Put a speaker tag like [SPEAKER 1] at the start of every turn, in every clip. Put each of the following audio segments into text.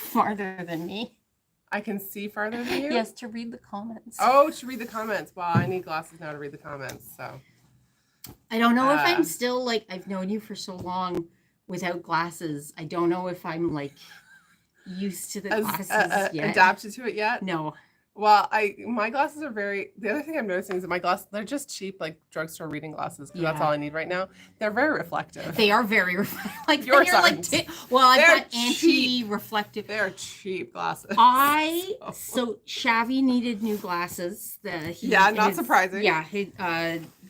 [SPEAKER 1] farther than me.
[SPEAKER 2] I can see farther than you?
[SPEAKER 1] Yes, to read the comments.
[SPEAKER 2] Oh, to read the comments. Well, I need glasses now to read the comments, so.
[SPEAKER 1] I don't know if I'm still, like, I've known you for so long without glasses. I don't know if I'm, like, used to the glasses yet.
[SPEAKER 2] Adapted to it yet?
[SPEAKER 1] No.
[SPEAKER 2] Well, my glasses are the other thing I'm noticing is that my glasses, they're just cheap, like drugstore reading glasses, because that's all I need right now. They're very reflective.
[SPEAKER 1] They are very reflective. Like,
[SPEAKER 2] Yours aren't.
[SPEAKER 1] I've got anti-reflective.
[SPEAKER 2] They're cheap glasses.
[SPEAKER 1] So Shavy needed new glasses.
[SPEAKER 2] Not surprising.
[SPEAKER 1] Yeah,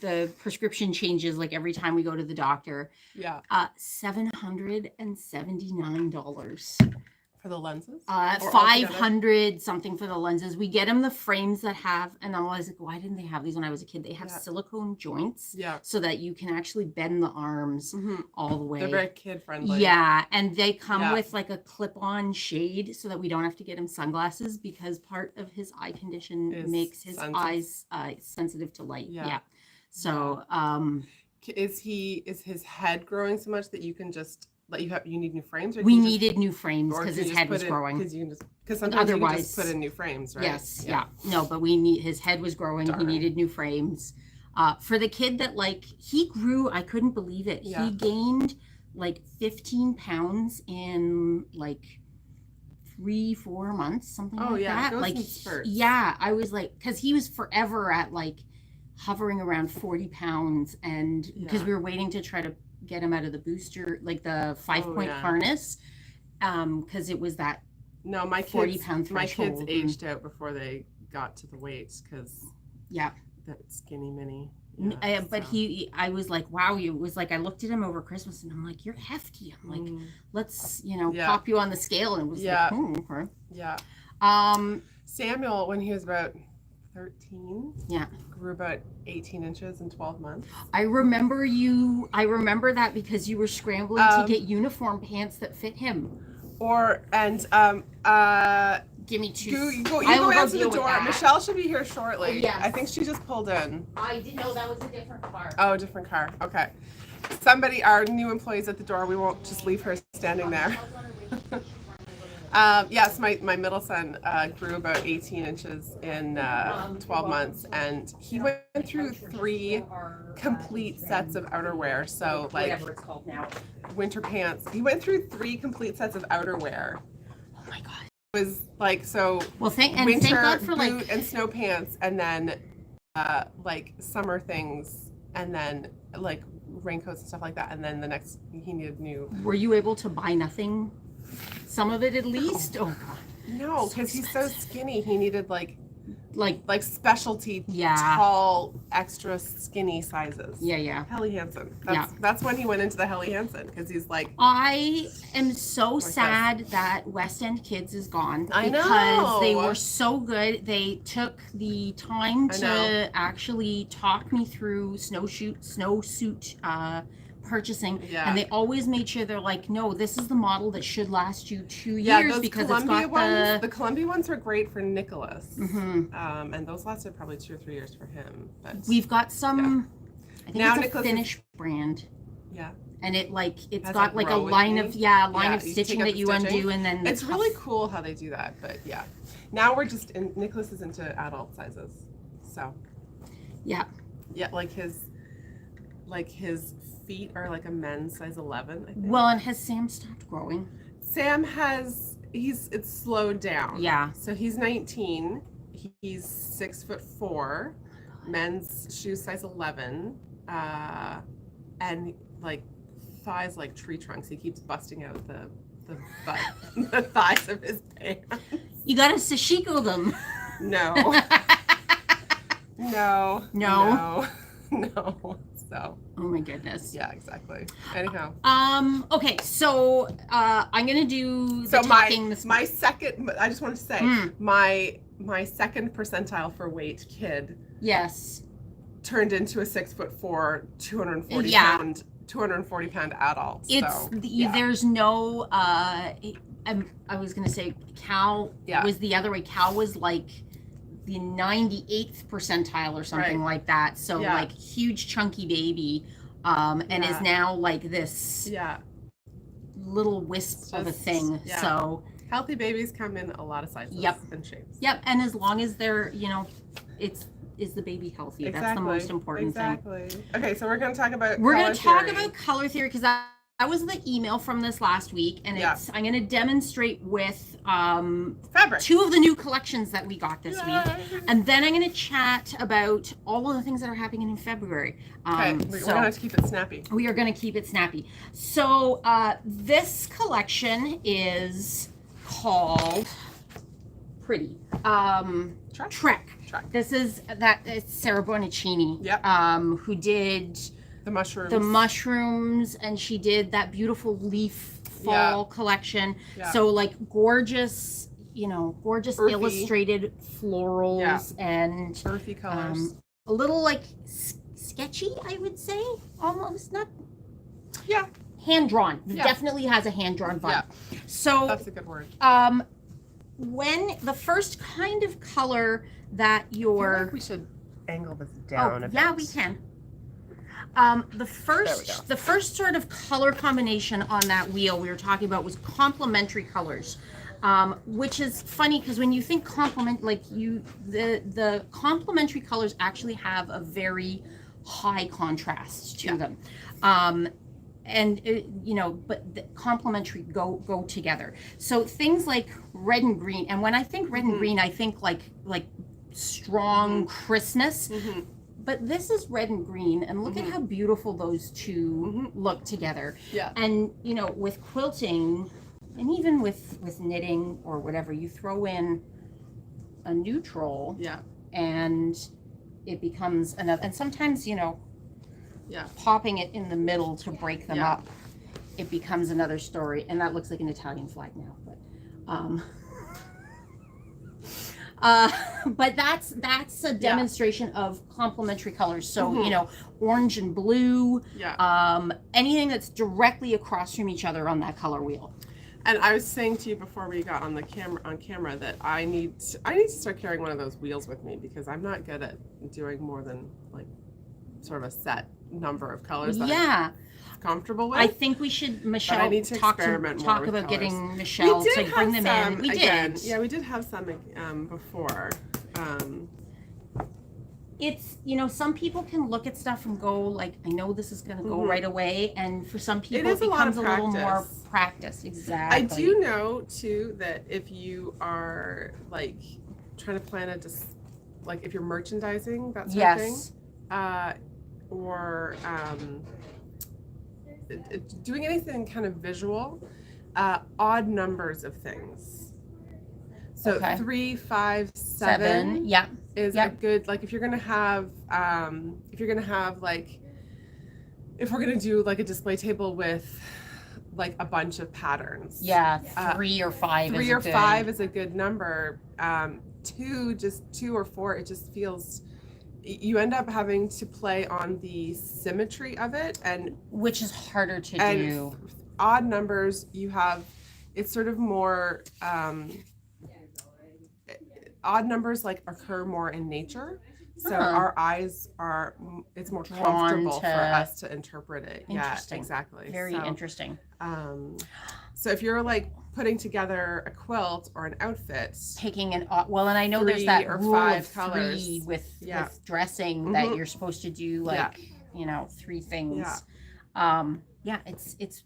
[SPEAKER 1] the prescription changes like every time we go to the doctor.
[SPEAKER 2] Yeah.
[SPEAKER 1] $779.
[SPEAKER 2] For the lenses?
[SPEAKER 1] 500 something for the lenses. We get them the frames that have, and I'm always like, why didn't they have these when I was a kid? They have silicone joints, so that you can actually bend the arms all the way.
[SPEAKER 2] They're very kid friendly.
[SPEAKER 1] Yeah, and they come with like a clip-on shade, so that we don't have to get him sunglasses, because part of his eye condition makes his eyes sensitive to light. Yeah. So,
[SPEAKER 2] is his head growing so much that you can just? You need new frames? Or
[SPEAKER 1] we needed new frames because his head was growing.
[SPEAKER 2] Because sometimes you can just put in new frames, right?
[SPEAKER 1] Yes, yeah. No, but his head was growing. Darn. He needed new frames. For the kid that, like, he grew, I couldn't believe it. Yeah. He gained like 15 pounds in like 3-4 months, something like that.
[SPEAKER 2] It goes
[SPEAKER 1] like,
[SPEAKER 2] in spurts.
[SPEAKER 1] Yeah, I was like, because he was forever at like hovering around 40 pounds, and because we were waiting to try to get him out of the booster, like the 5-point harness, because it was that
[SPEAKER 2] my
[SPEAKER 1] 40-pound threshold.
[SPEAKER 2] My kids aged out before they got to the weights, because that skinny mini.
[SPEAKER 1] But I was like, wow, it was like, I looked at him over Christmas and I'm like, you're hefty. I'm like, let's pop you on the scale, and it was like, okay.
[SPEAKER 2] Samuel, when he was about 13, grew about 18 inches in 12 months.
[SPEAKER 1] I remember that because you were scrambling to get uniform pants that fit him. Give me two.
[SPEAKER 2] You go answer the door. Michelle should be here shortly.
[SPEAKER 1] Yes.
[SPEAKER 2] I think she just pulled in.
[SPEAKER 1] I didn't know that was a different car.
[SPEAKER 2] Oh, a different car. Okay. Our new employee's at the door. We won't just leave her standing there. Yes, my middle son grew about 18 inches in 12 months, and he went through 3 complete sets of outerwear. So, like,
[SPEAKER 1] whatever it's called now,
[SPEAKER 2] winter pants. He went through 3 complete sets of outerwear.
[SPEAKER 1] Oh my god!
[SPEAKER 2] It was like, so.
[SPEAKER 1] Well, thank
[SPEAKER 2] winter
[SPEAKER 1] God for
[SPEAKER 2] boot
[SPEAKER 1] like
[SPEAKER 2] and snow pants, and then like summer things, and then like raincoats and stuff like that. And then the next, he needed new.
[SPEAKER 1] Were you able to buy nothing? Some of it at least? Oh god.
[SPEAKER 2] No, because he's so skinny. He needed like specialty tall, extra skinny sizes.
[SPEAKER 1] Yeah.
[SPEAKER 2] Helly Hansen. That's when he went into the Helly Hansen, because he's like,
[SPEAKER 1] I am so sad that West End Kids is gone.
[SPEAKER 2] I know.
[SPEAKER 1] Because they were so good. They took the time to actually talk me through snowsuit purchasing, and they always made sure they're like, no, this is the model that should last you 2 years, because
[SPEAKER 2] Columbia
[SPEAKER 1] it's got
[SPEAKER 2] the Columbia ones were great for Nicholas, and those lasted probably 2 or 3 years for him. But
[SPEAKER 1] we've got some, I think now it's a Finnish brand, and it's got like a line of stitching that you undo, and then
[SPEAKER 2] it's really cool how they do that. But now we're just Nicholas is into adult sizes, so like his feet are like a men's size 11, I think.
[SPEAKER 1] Well, and has Sam stopped growing?
[SPEAKER 2] Sam it's slowed down.
[SPEAKER 1] Yeah.
[SPEAKER 2] So he's 19. He's 6'4", men's shoes size 11, and like thighs like tree trunks. He keeps busting out the thighs of his pants. You gotta sashiko them. No. So.
[SPEAKER 1] Oh my goodness.
[SPEAKER 2] Yeah, exactly. Anyhow.
[SPEAKER 1] Okay, so I'm gonna do the talking this
[SPEAKER 2] my second. I just want to say my second percentile for weight kid.
[SPEAKER 1] Yes.
[SPEAKER 2] Turned into a 6'4", 240 pound adult.
[SPEAKER 1] There's no. I was gonna say Cal was the other way. Cal was like the 98th percentile or something like that. So like huge chunky baby, and is now like this little wisp of a thing. So
[SPEAKER 2] Healthy babies come in a lot of sizes and shapes.
[SPEAKER 1] Yep. And as long as they're, is the baby healthy?
[SPEAKER 2] Exactly.
[SPEAKER 1] That's the most important thing.
[SPEAKER 2] Okay, so we're going to talk about
[SPEAKER 1] color theory because that was the email from this last week, and I'm going to demonstrate with
[SPEAKER 2] fabric.
[SPEAKER 1] 2 of the new collections that we got this week, and then I'm going to chat about all of the things that are happening in February.
[SPEAKER 2] Okay, we're going to have to keep it snappy.
[SPEAKER 1] We are going to keep it snappy. So this collection is called Pretty Trek. This is it's Sarah Bonaccini, who did the mushrooms, and she did that beautiful leaf fall collection. So like gorgeous, gorgeous earthy, illustrated florals and
[SPEAKER 2] earthy colors.
[SPEAKER 1] A little like sketchy, I would say, almost not. Hand drawn. Definitely has a hand drawn vibe. So
[SPEAKER 2] that's a good word.
[SPEAKER 1] When the first kind of color that you're,
[SPEAKER 2] I feel like we should angle this down a bit.
[SPEAKER 1] Yeah, we can. The first sort of color combination on that wheel we were talking about was complementary colors, which is funny because when you think the complementary colors actually have a very high contrast to them. And but the complementary go together. So things like red and green, and when I think red and green, I think like strong Christmas. But this is red and green, and look at how beautiful those two look together. And with quilting, and even with knitting or whatever, you throw in a neutral, and it becomes another. And sometimes popping it in the middle to break them up, it becomes another story. And that looks like an Italian flag now, but that's a demonstration of complementary colors. So orange and blue, anything that's directly across from each other on that color wheel.
[SPEAKER 2] And I was saying to you before we got on camera that I need to start carrying one of those wheels with me, because I'm not good at doing more than like sort of a set number of colors that I'm comfortable with.
[SPEAKER 1] I think we should, Michelle,
[SPEAKER 2] I need to
[SPEAKER 1] talk
[SPEAKER 2] about
[SPEAKER 1] colors. Getting Michelle to bring them in. We did.
[SPEAKER 2] Yeah, we did have some before.
[SPEAKER 1] It's, some people can look at stuff and go like, I know this is going to go right away. And for some people, it becomes a little more practice. Exactly.
[SPEAKER 2] I do know too that if you are like trying to plan like if you're merchandising, that sort of thing, or doing anything kind of visual, odd numbers of things. So 3, 5, 7 is a good, like if you're gonna have like, if we're gonna do like a display table with like a bunch of patterns.
[SPEAKER 1] 3 or 5.
[SPEAKER 2] 3 or 5 is a good number. 2 or 4, it just feels. You end up having to play on the symmetry of it, and
[SPEAKER 1] which is harder to do.
[SPEAKER 2] Odd numbers, it's sort of more. Odd numbers like occur more in nature, so our eyes it's more comfortable for us to interpret it. Exactly.
[SPEAKER 1] Very interesting.
[SPEAKER 2] So if you're like putting together a quilt or an outfit,
[SPEAKER 1] picking and I know there's that rule of 3 with dressing that you're supposed to do 3 things. It's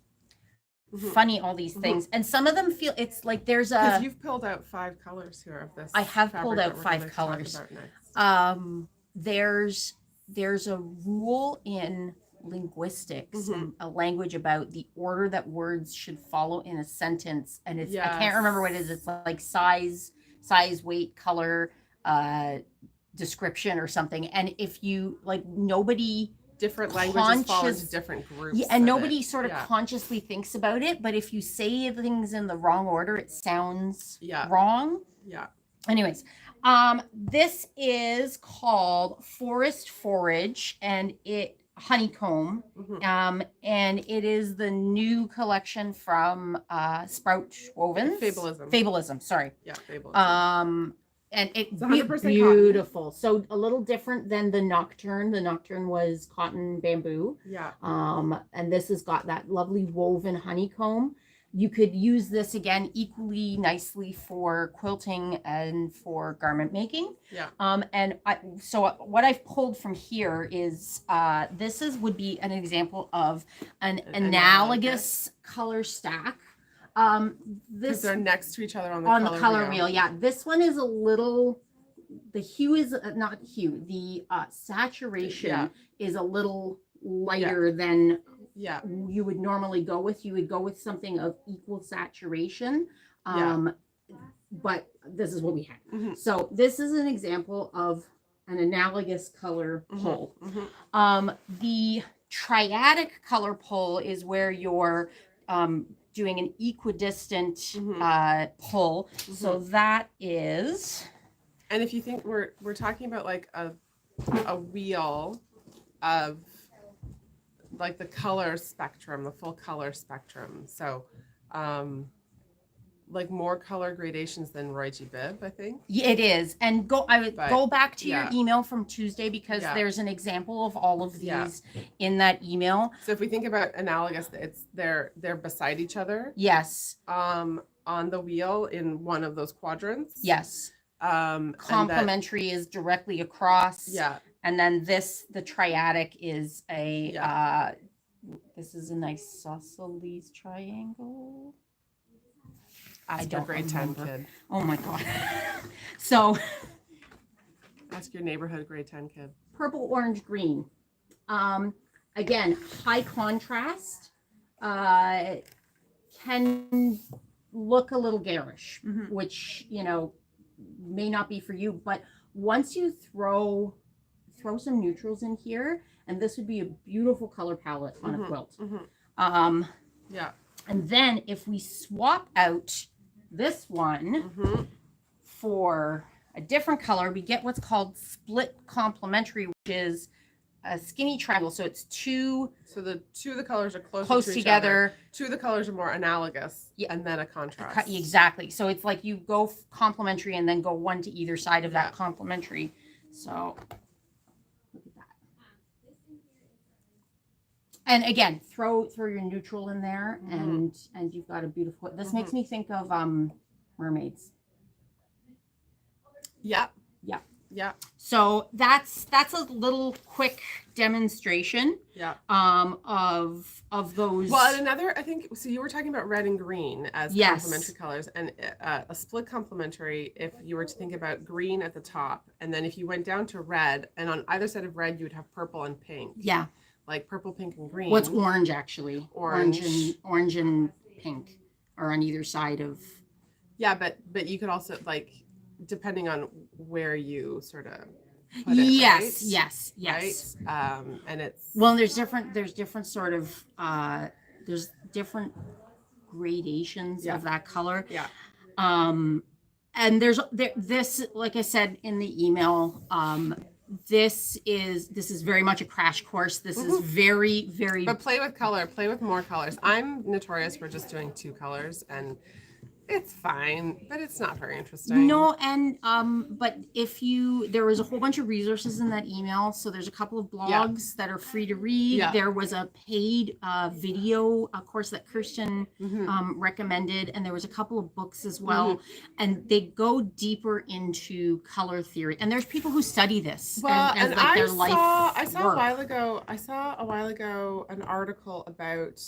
[SPEAKER 1] funny, all these things, and some of them feel it's like there's
[SPEAKER 2] because you've pulled out 5 colors here of this.
[SPEAKER 1] I have pulled out 5 colors. There's a rule in linguistics, a language about the order that words should follow in a sentence, and I can't remember what it is. It's like size, weight, color, description or something. And if you like, nobody
[SPEAKER 2] different languages fall into different groups.
[SPEAKER 1] And nobody sort of consciously thinks about it, but if you say things in the wrong order, it sounds wrong. Anyways, this is called Forest Forage, and honeycomb, and it is the new collection from Sprout Wovens. Fableism, sorry. Fableism. And it's 100% beautiful. Cotton. So a little different than the Nocturne. The Nocturne was cotton bamboo. And this has got that lovely woven honeycomb. You could use this again equally nicely for quilting and for garment making.
[SPEAKER 2] Yeah.
[SPEAKER 1] So what I've pulled from here is would be an example of an analogous color stack.
[SPEAKER 2] Because they're next to each other on the
[SPEAKER 1] color wheel. Yeah, this one is a little. The hue is not hue. The saturation is a little lighter than you would normally go with. You would go with something of equal saturation. But this is what we had. Mm-hmm. So this is an example of an analogous color pull. Mm-hmm. The triadic color pull is where you're doing an equidistant pull. Mm-hmm. So that is.
[SPEAKER 2] And if you think we're talking about like a wheel of like the color spectrum, the full color spectrum. So like more color gradations than Roy G. Biv, I think.
[SPEAKER 1] Yeah, it is. And go back to your email from Tuesday because there's an example of all of these in that email.
[SPEAKER 2] So if we think about analogous, they're beside each other.
[SPEAKER 1] Yes.
[SPEAKER 2] On the wheel in one of those quadrants.
[SPEAKER 1] Yes. Complementary is directly across.
[SPEAKER 2] Yeah.
[SPEAKER 1] And then the triadic is this is a nice isosceles triangle. I don't
[SPEAKER 2] grade
[SPEAKER 1] remember.
[SPEAKER 2] 10 kid.
[SPEAKER 1] Oh my God. So.
[SPEAKER 2] Ask your neighborhood grade 10 kid.
[SPEAKER 1] Purple, orange, green. Again, high contrast. Can look a little garish, which, may not be for you. But once you throw some neutrals in here, and this would be a beautiful color palette on a quilt. Mm-hmm. And then if we swap out this one for a different color, we get what's called split complementary, which is a skinny triangle. So it's two.
[SPEAKER 2] So the two of the colors are close
[SPEAKER 1] together.
[SPEAKER 2] Two of the colors are more analogous, and then a contrast.
[SPEAKER 1] Exactly. So it's like you go complementary and then go one to either side of that complementary. So look at that. And again, throw your neutral in there, and you've got a beautiful. This makes me think of mermaids.
[SPEAKER 2] Yeah.
[SPEAKER 1] Yeah.
[SPEAKER 2] Yeah.
[SPEAKER 1] So that's a little quick demonstration.
[SPEAKER 2] Yeah.
[SPEAKER 1] Of those.
[SPEAKER 2] Well, and another, I think. So you were talking about red and green as complementary colors, and a split complementary. If you were to think about green at the top, and then if you went down to red, and on either side of red, you would have purple and pink.
[SPEAKER 1] Yeah.
[SPEAKER 2] Like purple, pink, and green.
[SPEAKER 1] What's orange actually?
[SPEAKER 2] Orange
[SPEAKER 1] and pink, are on either side of.
[SPEAKER 2] Yeah, but you could also depending on where you sort of
[SPEAKER 1] put it, yes, right?
[SPEAKER 2] And it's
[SPEAKER 1] there's different sort of there's different gradations of that color.
[SPEAKER 2] Yeah.
[SPEAKER 1] And there's this, like I said in the email, this is very much a crash course. This is very, very.
[SPEAKER 2] But play with color, play with more colors. I'm notorious for just doing two colors, and it's fine, but it's not very interesting.
[SPEAKER 1] No, and but there was a whole bunch of resources in that email. So there's a couple of blogs that are free to read. Yeah. There was a paid video course that Kirsten recommended, and there was a couple of books as well. And they go deeper into color theory. And there's people who study this.
[SPEAKER 2] Well, and I saw a while ago an article about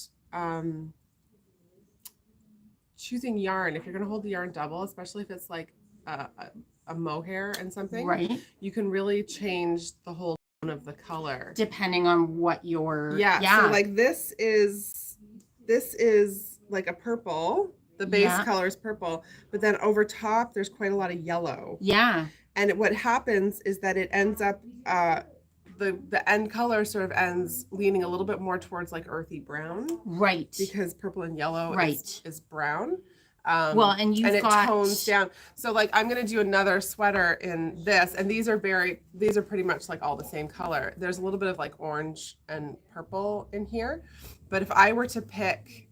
[SPEAKER 2] choosing yarn. If you're going to hold the yarn double, especially if it's like a mohair and something,
[SPEAKER 1] right,
[SPEAKER 2] you can really change the whole tone of the color
[SPEAKER 1] depending on what your
[SPEAKER 2] so like this is like a purple. The base color is purple, but then over top there's quite a lot of yellow. And what happens is that it ends up the end color sort of ends leaning a little bit more towards like earthy brown,
[SPEAKER 1] right?
[SPEAKER 2] Because purple and yellow is brown.
[SPEAKER 1] And
[SPEAKER 2] it tones down. So like I'm gonna do another sweater in this, and these are pretty much like all the same color. There's a little bit of like orange and purple in here, but if I were to pick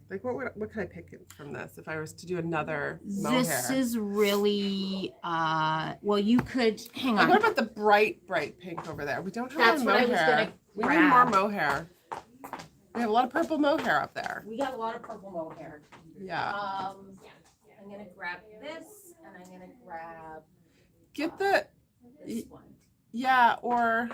[SPEAKER 2] like what could I pick from this if I was to do another mohair?
[SPEAKER 1] This is really you could hang on.
[SPEAKER 2] What about the bright pink over there? We don't have mohair. We need more mohair. We have a lot of purple mohair up there.
[SPEAKER 1] We got a lot of purple mohair.
[SPEAKER 2] Yeah.
[SPEAKER 1] I'm gonna grab this, and I'm gonna grab
[SPEAKER 2] Get the
[SPEAKER 1] this one.
[SPEAKER 2] yeah, or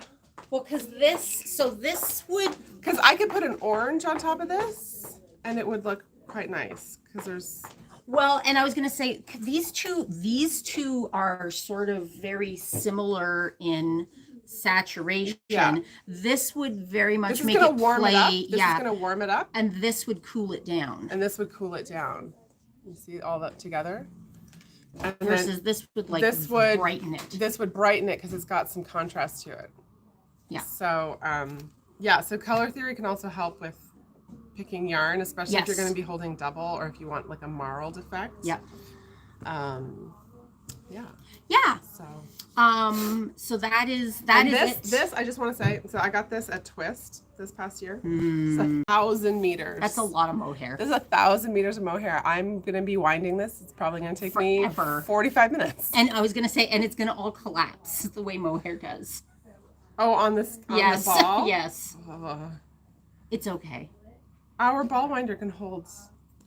[SPEAKER 1] Well, because this would.
[SPEAKER 2] because I could put an orange on top of this, and it would look quite nice. Because there's.
[SPEAKER 1] Well, and I was gonna say these two are sort of very similar in saturation.
[SPEAKER 2] Yeah.
[SPEAKER 1] This would very much
[SPEAKER 2] This is
[SPEAKER 1] make
[SPEAKER 2] gonna
[SPEAKER 1] it
[SPEAKER 2] warm
[SPEAKER 1] play.
[SPEAKER 2] it up. This
[SPEAKER 1] Yeah.
[SPEAKER 2] is gonna warm it up,
[SPEAKER 1] And this would cool it down.
[SPEAKER 2] and this would cool it down. You see all that together. And
[SPEAKER 1] Versus this would like
[SPEAKER 2] this would
[SPEAKER 1] brighten it.
[SPEAKER 2] This would brighten it because it's got some contrast to it.
[SPEAKER 1] Yeah.
[SPEAKER 2] So yeah. So color theory can also help with picking yarn, especially if you're
[SPEAKER 1] Yes.
[SPEAKER 2] going to be holding double or if you want like a marled effect.
[SPEAKER 1] Yep.
[SPEAKER 2] Yeah.
[SPEAKER 1] Yeah.
[SPEAKER 2] So.
[SPEAKER 1] So that is it.
[SPEAKER 2] This I just want to say. So I got this at Twist this past year.
[SPEAKER 1] Mm,
[SPEAKER 2] It's 1,000 meters.
[SPEAKER 1] that's a lot of mohair.
[SPEAKER 2] This is 1,000 meters of mohair. I'm gonna be winding this. It's probably gonna take
[SPEAKER 1] Forever.
[SPEAKER 2] me 45 minutes.
[SPEAKER 1] And I was gonna say, and it's gonna all collapse the way mohair does.
[SPEAKER 2] Oh, on this on
[SPEAKER 1] Yes.
[SPEAKER 2] the ball.
[SPEAKER 1] Yes. It's okay.
[SPEAKER 2] Our ball winder can hold,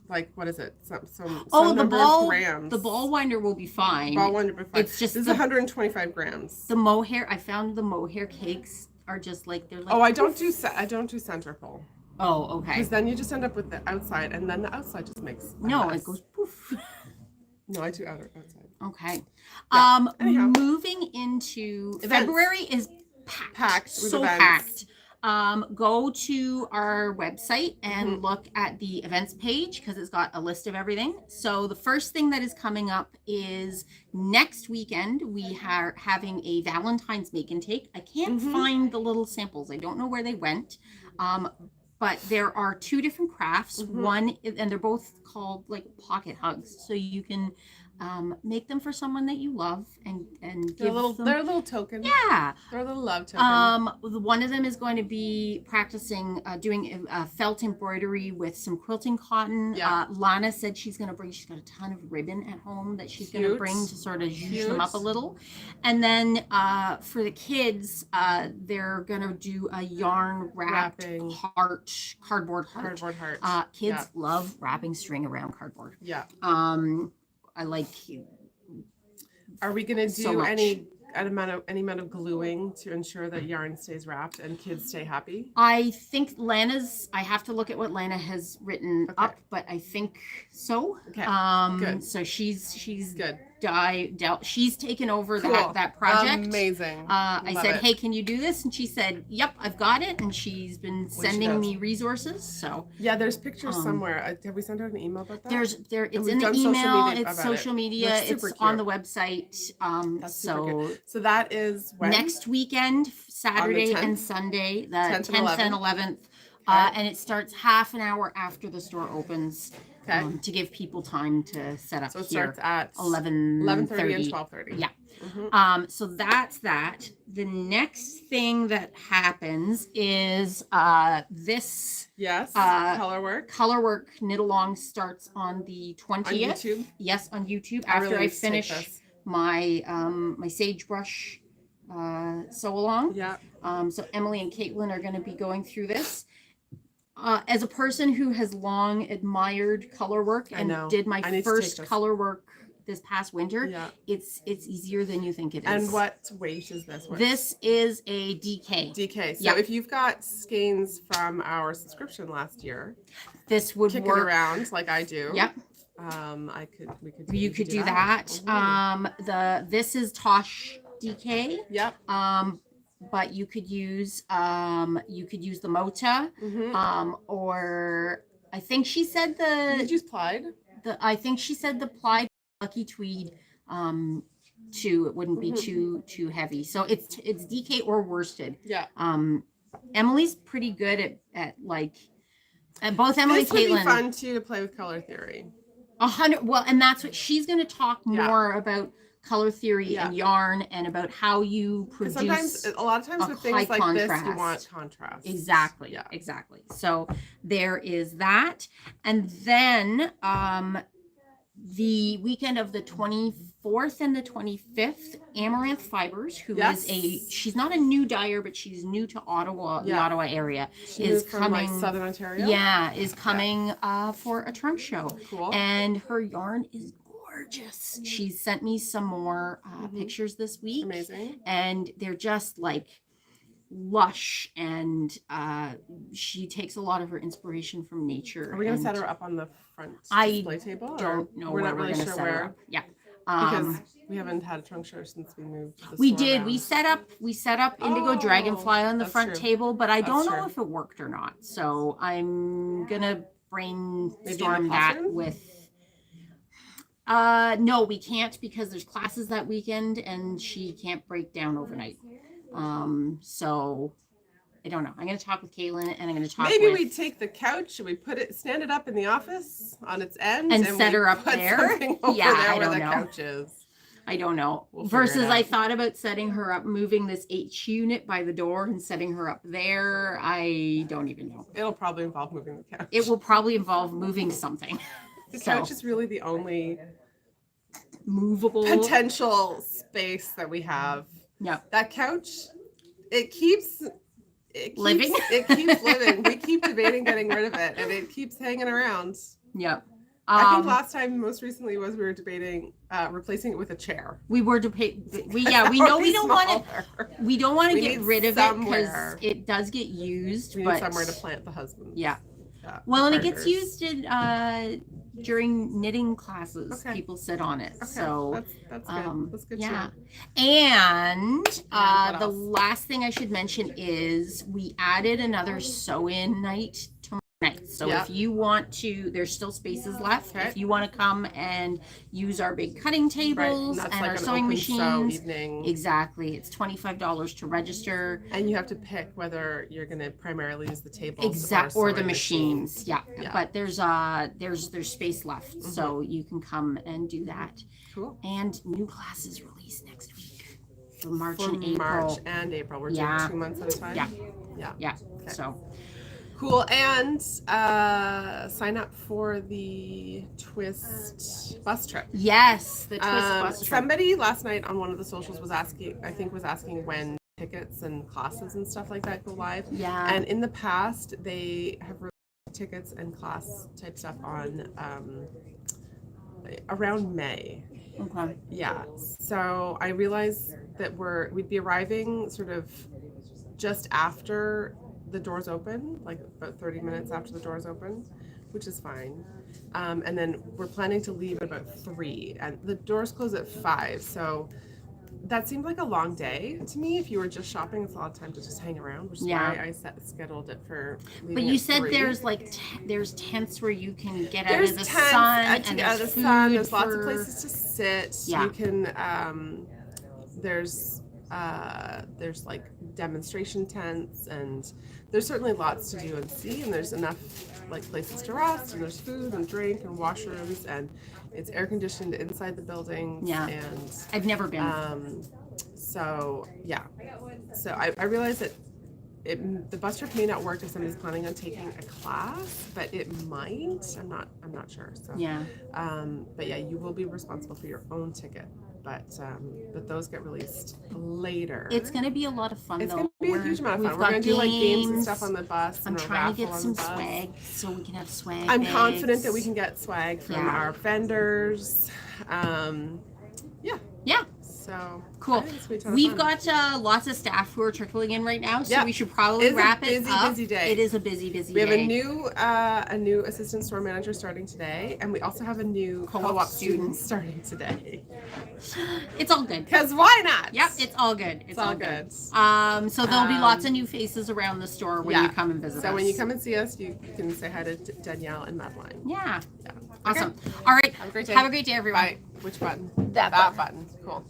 [SPEAKER 2] like, what is it? Some
[SPEAKER 1] Oh,
[SPEAKER 2] number of grams.
[SPEAKER 1] the ball winder will be fine.
[SPEAKER 2] Ball winder, but fine.
[SPEAKER 1] It's just
[SPEAKER 2] this is
[SPEAKER 1] the-
[SPEAKER 2] 125 grams.
[SPEAKER 1] The mohair. I found the mohair cakes are just like they're like.
[SPEAKER 2] Oh, I don't do center pull
[SPEAKER 1] Oh, okay.
[SPEAKER 2] because then you just end up with the outside, and then the outside just makes a
[SPEAKER 1] No,
[SPEAKER 2] mess.
[SPEAKER 1] it goes poof.
[SPEAKER 2] No, I do outside.
[SPEAKER 1] Okay.
[SPEAKER 2] Yeah. Anyhow.
[SPEAKER 1] Moving into
[SPEAKER 2] Events.
[SPEAKER 1] February is packed.
[SPEAKER 2] With
[SPEAKER 1] So
[SPEAKER 2] events.
[SPEAKER 1] packed. Go to our website and
[SPEAKER 2] Mm-hmm.
[SPEAKER 1] look at the events page because it's got a list of everything. So the first thing that is coming up is next weekend we are having a Valentine's make and take. I can't
[SPEAKER 2] Mhm.
[SPEAKER 1] find the little samples. I don't know where they went. But there are two different crafts.
[SPEAKER 2] Mhm.
[SPEAKER 1] One, and they're both called like pocket hugs. So you can make them for someone that you love and
[SPEAKER 2] They're
[SPEAKER 1] give
[SPEAKER 2] a little.
[SPEAKER 1] them.
[SPEAKER 2] They're a little token.
[SPEAKER 1] Yeah.
[SPEAKER 2] They're a little love token.
[SPEAKER 1] One of them is going to be practicing doing felt embroidery with some quilting cotton.
[SPEAKER 2] Yeah.
[SPEAKER 1] Lana said she's got a ton of ribbon at home that she's going to
[SPEAKER 2] Cute.
[SPEAKER 1] bring to sort of zhuzh them
[SPEAKER 2] Cute.
[SPEAKER 1] up a little. And then for the kids, they're going to do a yarn wrapped
[SPEAKER 2] Wrapping.
[SPEAKER 1] cardboard heart.
[SPEAKER 2] Cardboard heart.
[SPEAKER 1] Kids
[SPEAKER 2] Yeah.
[SPEAKER 1] love wrapping string around cardboard.
[SPEAKER 2] Yeah.
[SPEAKER 1] I like.
[SPEAKER 2] Are we gonna do
[SPEAKER 1] So much.
[SPEAKER 2] any amount of gluing to ensure that yarn stays wrapped and kids stay happy?
[SPEAKER 1] I think I have to look at what Lana has written
[SPEAKER 2] Okay.
[SPEAKER 1] up, but I think so.
[SPEAKER 2] Okay. Good.
[SPEAKER 1] So she's
[SPEAKER 2] Good.
[SPEAKER 1] she's taken over
[SPEAKER 2] Cool.
[SPEAKER 1] that project.
[SPEAKER 2] Amazing.
[SPEAKER 1] I
[SPEAKER 2] Love
[SPEAKER 1] said,
[SPEAKER 2] it.
[SPEAKER 1] "Hey, can you do this?" And she said, "Yep, I've got it." And she's been
[SPEAKER 2] she
[SPEAKER 1] sending
[SPEAKER 2] does.
[SPEAKER 1] me resources. So
[SPEAKER 2] Yeah, there's pictures
[SPEAKER 1] Um,
[SPEAKER 2] somewhere. Have we sent out an email about that?
[SPEAKER 1] it's
[SPEAKER 2] we've
[SPEAKER 1] in the
[SPEAKER 2] done social
[SPEAKER 1] email,
[SPEAKER 2] media
[SPEAKER 1] it's
[SPEAKER 2] about it.
[SPEAKER 1] social media,
[SPEAKER 2] Looks
[SPEAKER 1] it's
[SPEAKER 2] super
[SPEAKER 1] on the
[SPEAKER 2] cute.
[SPEAKER 1] website.
[SPEAKER 2] That's super
[SPEAKER 1] So
[SPEAKER 2] good. So that is when?
[SPEAKER 1] next weekend, Saturday
[SPEAKER 2] 10th?
[SPEAKER 1] and Sunday, the
[SPEAKER 2] 10th
[SPEAKER 1] 10th,
[SPEAKER 2] and
[SPEAKER 1] and 11th. And it starts half an hour after the store opens.
[SPEAKER 2] Okay.
[SPEAKER 1] To give people time to set up
[SPEAKER 2] So it
[SPEAKER 1] here.
[SPEAKER 2] starts at
[SPEAKER 1] 11:30
[SPEAKER 2] and 12:30.
[SPEAKER 1] Yeah.
[SPEAKER 2] Mhm.
[SPEAKER 1] So that's that. The next thing that happens is this
[SPEAKER 2] Yes.
[SPEAKER 1] Uh,
[SPEAKER 2] color work
[SPEAKER 1] color work knit along starts on the 20th.
[SPEAKER 2] on YouTube.
[SPEAKER 1] Yes, on YouTube.
[SPEAKER 2] I
[SPEAKER 1] After
[SPEAKER 2] really
[SPEAKER 1] I
[SPEAKER 2] need to take
[SPEAKER 1] finish
[SPEAKER 2] this.
[SPEAKER 1] my my sagebrush sew along.
[SPEAKER 2] Yeah.
[SPEAKER 1] So Emily and Caitlin are going to be going through this. As a person who has long admired color work
[SPEAKER 2] I
[SPEAKER 1] and
[SPEAKER 2] know.
[SPEAKER 1] did my
[SPEAKER 2] I need to take
[SPEAKER 1] first
[SPEAKER 2] this.
[SPEAKER 1] color work this past winter,
[SPEAKER 2] Yeah.
[SPEAKER 1] it's easier than you think it is.
[SPEAKER 2] And what weight is this?
[SPEAKER 1] This is a DK.
[SPEAKER 2] DK. So
[SPEAKER 1] Yeah.
[SPEAKER 2] if you've got skeins from our subscription last year,
[SPEAKER 1] This would
[SPEAKER 2] kick it
[SPEAKER 1] work.
[SPEAKER 2] around like I do.
[SPEAKER 1] Yep.
[SPEAKER 2] We could.
[SPEAKER 1] You could do that.
[SPEAKER 2] Mhm.
[SPEAKER 1] This is Tosh DK.
[SPEAKER 2] Yep.
[SPEAKER 1] But you could use the Mota.
[SPEAKER 2] Mm-hmm.
[SPEAKER 1] Or I think she said
[SPEAKER 2] You could use Plied.
[SPEAKER 1] the Ply Lucky Tweed too. It wouldn't be
[SPEAKER 2] Mhm.
[SPEAKER 1] too heavy. So it's DK or worsted.
[SPEAKER 2] Yeah.
[SPEAKER 1] Emily's pretty good at both Emily
[SPEAKER 2] This
[SPEAKER 1] and
[SPEAKER 2] would be
[SPEAKER 1] Caitlin.
[SPEAKER 2] fun too to play with color theory.
[SPEAKER 1] 100. Well, and that's what she's going to talk
[SPEAKER 2] Yeah.
[SPEAKER 1] more about color theory
[SPEAKER 2] Yeah.
[SPEAKER 1] and yarn and about how you
[SPEAKER 2] 'Cause
[SPEAKER 1] produce.
[SPEAKER 2] a lot of times
[SPEAKER 1] a
[SPEAKER 2] with things
[SPEAKER 1] high
[SPEAKER 2] like this, you
[SPEAKER 1] contrast.
[SPEAKER 2] want contrast.
[SPEAKER 1] Exactly.
[SPEAKER 2] Yeah.
[SPEAKER 1] Exactly. So there is that. And then the weekend of the 24th and the 25th, Amaranth Fibers, who is she's not a new dyer, but she's new to Ottawa, the Ottawa area,
[SPEAKER 2] she is coming from, like, Southern Ontario.
[SPEAKER 1] Yeah, is coming for a trunk show.
[SPEAKER 2] Cool.
[SPEAKER 1] And her yarn is gorgeous. She sent me some more pictures this week.
[SPEAKER 2] Amazing.
[SPEAKER 1] And they're just like lush, and she takes a lot of her inspiration from nature.
[SPEAKER 2] Are we gonna set her up on the front display table?
[SPEAKER 1] Don't know. We're not really sure where. Yeah,
[SPEAKER 2] because we haven't had a trunk show since we moved.
[SPEAKER 1] We did. Around. We set up Indigo Dragonfly on the front table, but I don't know if it worked or not. So I'm gonna brainstorm that with. No, we can't, because there's classes that weekend and she can't break down overnight. So I don't know. I'm going to talk with Caitlin, and I'm going to talk
[SPEAKER 2] Maybe we take the couch and we stand it up in the office on its end
[SPEAKER 1] and set her up there.
[SPEAKER 2] Yeah, I don't know. Couch is.
[SPEAKER 1] I don't know. Versus I thought about setting her up, moving this H unit by the door and setting her up there. I don't even know.
[SPEAKER 2] It'll probably involve moving the couch.
[SPEAKER 1] It will probably involve moving something.
[SPEAKER 2] The couch is really the only
[SPEAKER 1] movable
[SPEAKER 2] potential space that we have.
[SPEAKER 1] Yeah.
[SPEAKER 2] That couch, it keeps
[SPEAKER 1] living.
[SPEAKER 2] It keeps living. We keep debating getting rid of it, and it keeps hanging around.
[SPEAKER 1] Yep.
[SPEAKER 2] I think last time, most recently, we were debating replacing it with a chair.
[SPEAKER 1] We were debating. We know we don't want to. We don't want to get rid of it because it does get used.
[SPEAKER 2] We need somewhere to plant the husband.
[SPEAKER 1] Yeah. Well, and it gets used in during knitting classes. Okay. People sit on it. Okay. So
[SPEAKER 2] that's good. That's good.
[SPEAKER 1] Yeah. And the last thing I should mention is we added another sew-in night tomorrow night. So if you want to, there's still spaces left. Okay. If you want to come and use our big cutting tables and
[SPEAKER 2] like
[SPEAKER 1] our sewing machines,
[SPEAKER 2] evening.
[SPEAKER 1] Exactly, it's $25 to register.
[SPEAKER 2] And you have to pick whether you're going to primarily use the tables
[SPEAKER 1] or the machines. Yeah. But there's space left, so you can come and do that.
[SPEAKER 2] Cool.
[SPEAKER 1] And new classes release next week for March and April.
[SPEAKER 2] March and April. We're doing 2 months at a time.
[SPEAKER 1] Yeah. Okay. So.
[SPEAKER 2] Cool. And sign up for the Twist bus trip.
[SPEAKER 1] Yes, the Twist bus trip.
[SPEAKER 2] Somebody last night on one of the socials was asking when tickets and classes and stuff like that go live.
[SPEAKER 1] Yeah.
[SPEAKER 2] And in the past, they have released tickets and class type stuff on around May.
[SPEAKER 1] Okay.
[SPEAKER 2] Yeah. So I realized that we'd be arriving sort of just after the doors open, like about 30 minutes after the doors open, which is fine. And then we're planning to leave at about 3, and the doors close at 5. So that seemed like a long day to me. If you were just shopping, it's a lot of time to just hang around, which is why I scheduled it for leaving.
[SPEAKER 1] But you said
[SPEAKER 2] 3.
[SPEAKER 1] there's like there's tents where you can get out of the sun, and there's food.
[SPEAKER 2] There's lots of places to sit.
[SPEAKER 1] Yeah.
[SPEAKER 2] You can there's like demonstration tents, and there's certainly lots to do and see, and there's enough like places to rest, and there's food and drink and washrooms, and it's air conditioned inside the building.
[SPEAKER 1] Yeah.
[SPEAKER 2] And
[SPEAKER 1] I've never been.
[SPEAKER 2] So I realized that the bus trip may not work if somebody's planning on taking a class, but it might. I'm not sure. So but yeah, you will be responsible for your own ticket. But those get released later.
[SPEAKER 1] It's going to be a lot of fun,
[SPEAKER 2] It's
[SPEAKER 1] though.
[SPEAKER 2] going to be a huge amount of fun. We're going to do like games and stuff on the bus.
[SPEAKER 1] I'm trying to get some swag so we can have swag.
[SPEAKER 2] I'm confident that we can get swag from our vendors.
[SPEAKER 1] Yeah.
[SPEAKER 2] So
[SPEAKER 1] cool. We've got lots of staff who are trickling in right now, so we should probably wrap it up.
[SPEAKER 2] Busy day.
[SPEAKER 1] It is a busy day.
[SPEAKER 2] We have a new assistant store manager starting today, and we also have a new co-op student starting today.
[SPEAKER 1] It's all good.
[SPEAKER 2] Because why not?
[SPEAKER 1] Yep, it's all good.
[SPEAKER 2] It's all good.
[SPEAKER 1] So there'll be lots of new faces around the store when you come and visit us.
[SPEAKER 2] So when you come and see us, you can say hi to Danielle and Madeline.
[SPEAKER 1] Yeah. Awesome. Okay. All right.
[SPEAKER 2] Have a great day.
[SPEAKER 1] Have a great day, everyone.
[SPEAKER 2] Bye. Which button?
[SPEAKER 1] That
[SPEAKER 2] button. Cool.